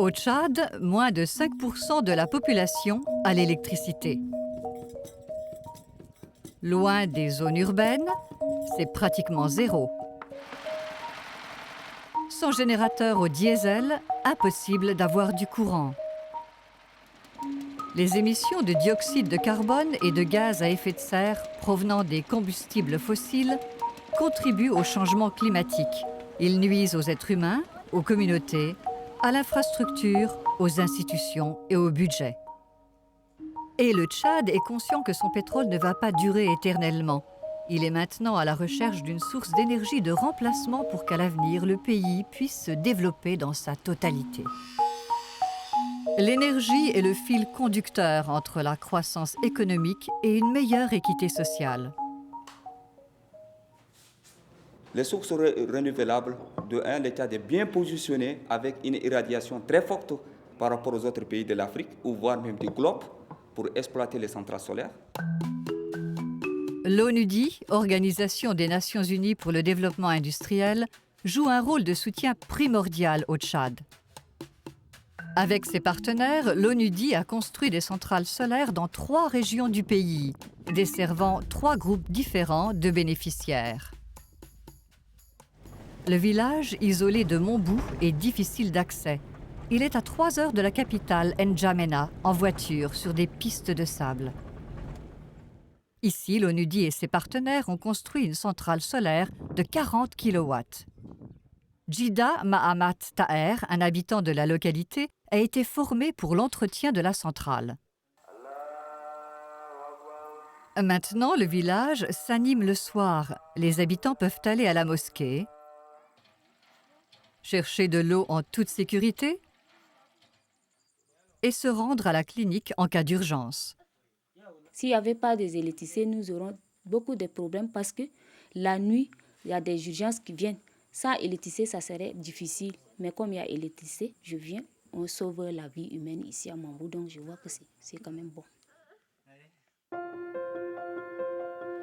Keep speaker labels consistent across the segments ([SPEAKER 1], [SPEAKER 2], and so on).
[SPEAKER 1] Au Tchad, moins de 5% de la population a l'électricité. Loin des zones urbaines, c'est pratiquement zéro. Sans générateur au diesel, impossible d'avoir du courant. Les émissions de dioxyde de carbone et de gaz à effet de serre provenant des combustibles fossiles contribuent au changement climatique. Ils nuisent aux êtres humains, aux communautés, à l'infrastructure, aux institutions et au budget. Et le Tchad est conscient que son pétrole ne va pas durer éternellement. Il est maintenant à la recherche d'une source d'énergie de remplacement pour qu'à l'avenir, le pays puisse se développer dans sa totalité. L'énergie est le fil conducteur entre la croissance économique et une meilleure équité sociale.
[SPEAKER 2] Les sources renouvelables, de un, le Tchad est bien positionné avec une irradiation très forte par rapport aux autres pays de l'Afrique, ou voire même du globe, pour exploiter les centrales solaires.
[SPEAKER 1] L'ONUDI, Organisation des Nations Unies pour le développement industriel, joue un rôle de soutien primordial au Tchad. Avec ses partenaires, l'ONUDI a construit des centrales solaires dans 3 régions du pays, desservant 3 groupes différents de bénéficiaires. Le village, isolé de Montbou, est difficile d'accès. Il est à 3 heures de la capitale N'Djamena, en voiture, sur des pistes de sable. Ici, l'ONUDI et ses partenaires ont construit une centrale solaire de 40 kW. Djida Mahamat Taher, un habitant de la localité, a été formé pour l'entretien de la centrale. Maintenant, le village s'anime le soir. Les habitants peuvent aller à la mosquée, chercher de l'eau en toute sécurité et se rendre à la clinique en cas d'urgence.
[SPEAKER 3] S'il n'y avait pas des électricités, nous aurons beaucoup de problèmes parce que la nuit, il y a des urgences qui viennent. Sans électricité, ça serait difficile. Mais comme il y a électricité, je viens, on sauve la vie humaine ici à Montbou, donc je vois que c'est quand même bon.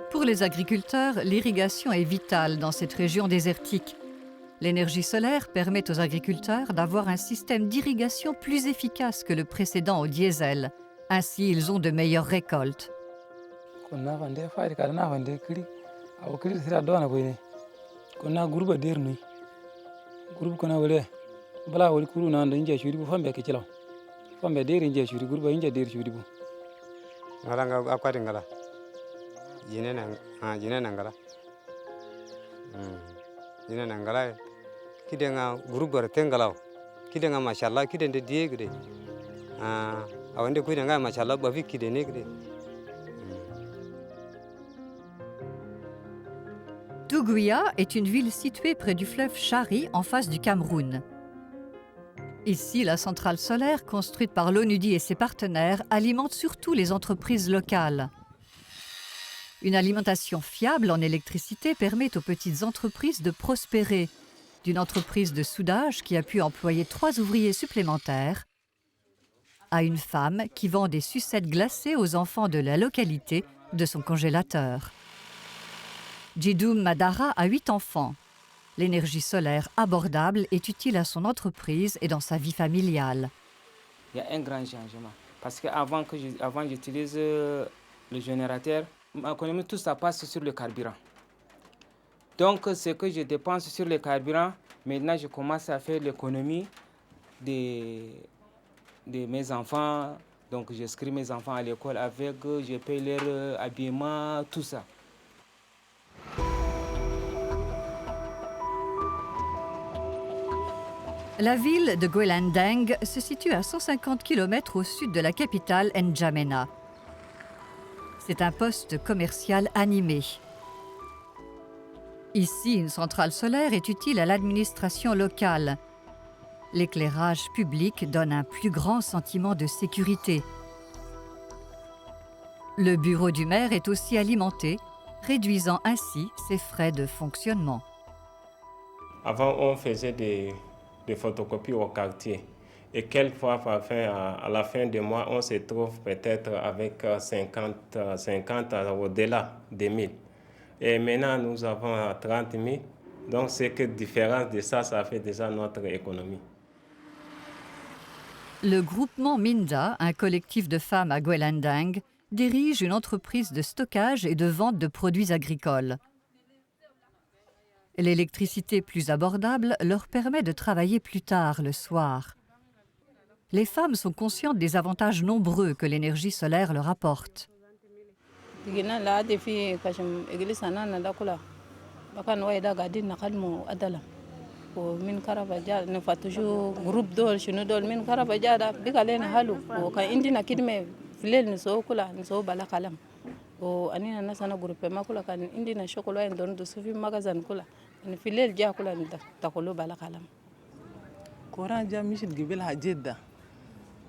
[SPEAKER 1] Pour les agriculteurs, l'irrigation est vitale dans cette région désertique. L'énergie solaire permet aux agriculteurs d'avoir un système d'irrigation plus efficace que le précédent au diesel. Ainsi, ils ont de meilleures récoltes. Dougouya est une ville située près du fleuve Chari, en face du Cameroun. Ici, la centrale solaire, construite par l'ONUDI et ses partenaires, alimente surtout les entreprises locales. Une alimentation fiable en électricité permet aux petites entreprises de prospérer. D'une entreprise de soudage qui a pu employer 3 ouvriers supplémentaires, à une femme qui vend des sucettes glacées aux enfants de la localité de son congélateur. Djidoum Madara a 8 enfants. L'énergie solaire abordable est utile à son entreprise et dans sa vie familiale.
[SPEAKER 4] Il y a un grand changement. Parce qu'avant j'utilise le générateur, ma économie, tout ça passe sur le carburant. Donc, ce que je dépense sur le carburant, maintenant je commence à faire l'économie de mes enfants. Donc, j'inscris mes enfants à l'école avec, je paye leur habillement, tout ça.
[SPEAKER 1] La ville de Guelandeng se situe à 150 km au sud de la capitale N'Djamena. C'est un poste commercial animé. Ici, une centrale solaire est utile à l'administration locale. L'éclairage public donne un plus grand sentiment de sécurité. Le bureau du maire est aussi alimenté, réduisant ainsi ses frais de fonctionnement.
[SPEAKER 5] Avant, on faisait des photocopies au quartier. Et quelquefois, à la fin du mois, on se trouve peut-être avec 50 au-delà des 1000. Et maintenant, nous avons 30 000. Donc, c'est que différence de ça, ça fait déjà notre économie.
[SPEAKER 1] Le groupement Minda, un collectif de femmes à Guelendang, dirige une entreprise de stockage et de vente de produits agricoles. L'électricité plus abordable leur permet de travailler plus tard le soir. Les femmes sont conscientes des avantages nombreux que l'énergie solaire leur apporte.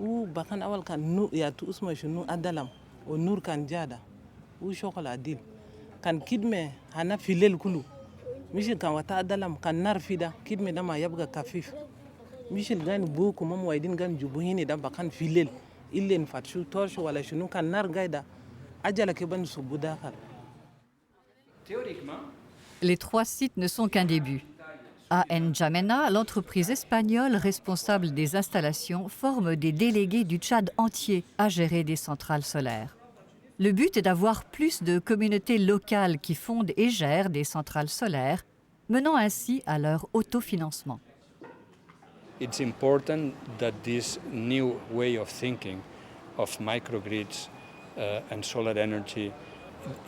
[SPEAKER 6] وبكان أول كان نور ياتو اسمه شنو أدلم والنور كان جادا وشغل عديل كان كدمة هنا في الليل كله مش كان وتا أدلم كان نار في ده كدمة ده ما يبقى خفيف مش الجان بوك ومام وايدين جان جبهيني ده بكان في الليل إلا نفتشو تورش ولا شنو كان نار جادا أجل كبن سبو داخل.
[SPEAKER 1] Les 3 sites ne sont qu'un début. À N'Djamena, l'entreprise espagnole responsable des installations forme des délégués du Tchad entier à gérer des centrales solaires. Le but est d'avoir plus de communautés locales qui fondent et gèrent des centrales solaires, menant ainsi à leur autofinancement.
[SPEAKER 7] It's important that this new way of thinking of microgrids and solar energy,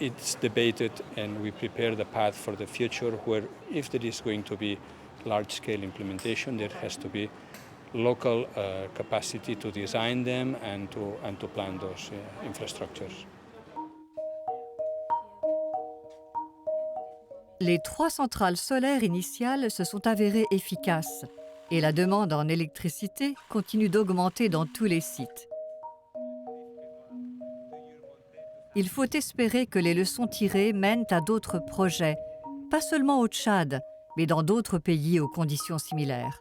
[SPEAKER 7] it's debated and we prepare the path for the future where if there is going to be large-scale implementation, there has to be local capacity to design them and to plan those infrastructures.
[SPEAKER 1] Les 3 centrales solaires initiales se sont avérées efficaces et la demande en électricité continue d'augmenter dans tous les sites. Il faut espérer que les leçons tirées mènent à d'autres projets, pas seulement au Tchad, mais dans d'autres pays aux conditions similaires.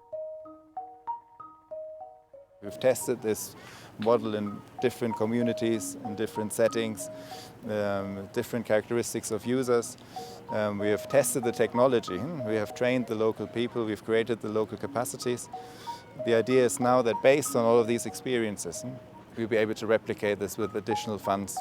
[SPEAKER 8] We've tested this model in different communities, in different settings, different characteristics of users. We have tested the technology, we have trained the local people, we've created the local capacities. The idea is now that based on all of these experiences, we'll be able to replicate this with additional funds.